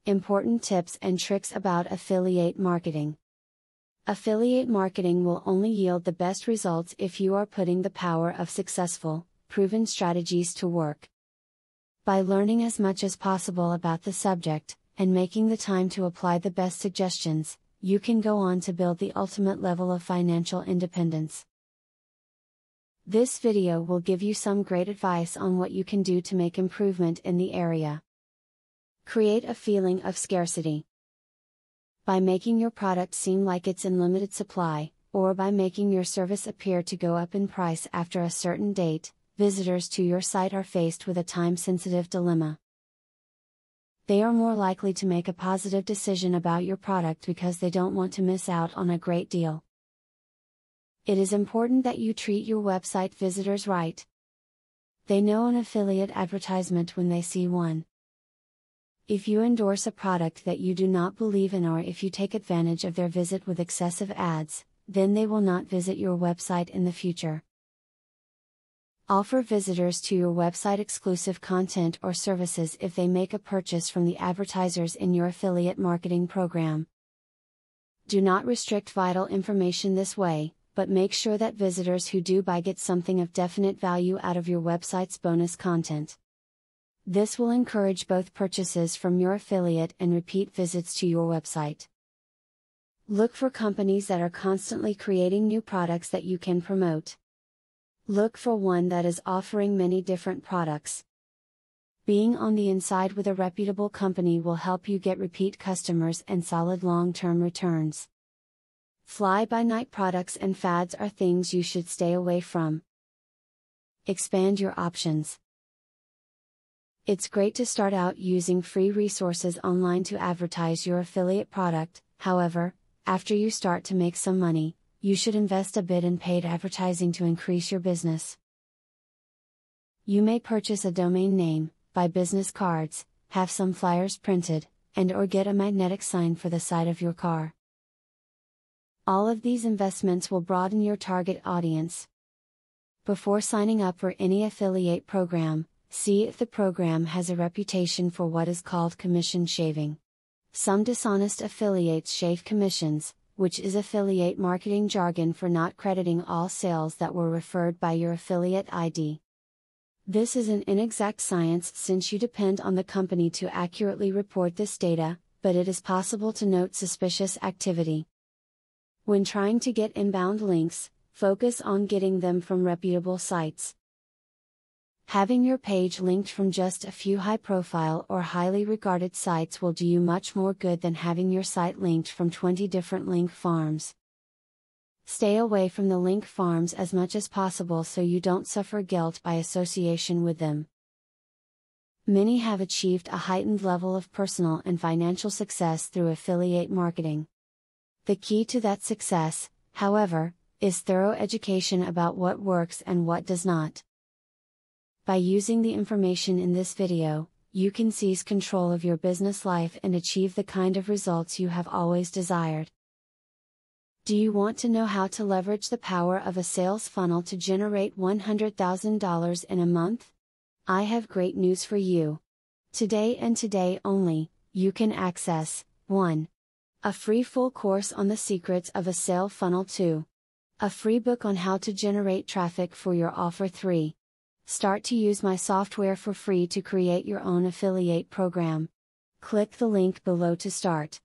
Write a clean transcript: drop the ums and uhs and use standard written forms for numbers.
Important tips and tricks about affiliate marketing. Affiliate marketing will only yield the best results if you are putting the power of successful, proven strategies to work. By learning as much as possible about the subject, and making the time to apply the best suggestions, you can go on to build the ultimate level of financial independence. This video will give you some great advice on what you can do to make improvement in the area. Create a feeling of scarcity. By making your product seem like it's in limited supply, or by making your service appear to go up in price after a certain date, visitors to your site are faced with a time-sensitive dilemma. They are more likely to make a positive decision about your product because they don't want to miss out on a great deal. It is important that you treat your website visitors right. They know an affiliate advertisement when they see one. If you endorse a product that you do not believe in, or if you take advantage of their visit with excessive ads, then they will not visit your website in the future. Offer visitors to your website exclusive content or services if they make a purchase from the advertisers in your affiliate marketing program. Do not restrict vital information this way, but make sure that visitors who do buy get something of definite value out of your website's bonus content. This will encourage both purchases from your affiliate and repeat visits to your website. Look for companies that are constantly creating new products that you can promote. Look for one that is offering many different products. Being on the inside with a reputable company will help you get repeat customers and solid long-term returns. Fly-by-night products and fads are things you should stay away from. Expand your options. It's great to start out using free resources online to advertise your affiliate product. However, after you start to make some money, you should invest a bit in paid advertising to increase your business. You may purchase a domain name, buy business cards, have some flyers printed, and/or get a magnetic sign for the side of your car. All of these investments will broaden your target audience. Before signing up for any affiliate program, see if the program has a reputation for what is called commission shaving. Some dishonest affiliates shave commissions, which is affiliate marketing jargon for not crediting all sales that were referred by your affiliate ID. This is an inexact science since you depend on the company to accurately report this data, but it is possible to note suspicious activity. When trying to get inbound links, focus on getting them from reputable sites. Having your page linked from just a few high-profile or highly regarded sites will do you much more good than having your site linked from 20 different link farms. Stay away from the link farms as much as possible so you don't suffer guilt by association with them. Many have achieved a heightened level of personal and financial success through affiliate marketing. The key to that success, however, is thorough education about what works and what does not. By using the information in this video, you can seize control of your business life and achieve the kind of results you have always desired. Do you want to know how to leverage the power of a sales funnel to generate $100,000 in a month? I have great news for you. Today and today only, you can access 1. A free full course on the secrets of a sale funnel. 2. A free book on how to generate traffic for your offer. 3. Start to use my software for free to create your own affiliate program. Click the link below to start.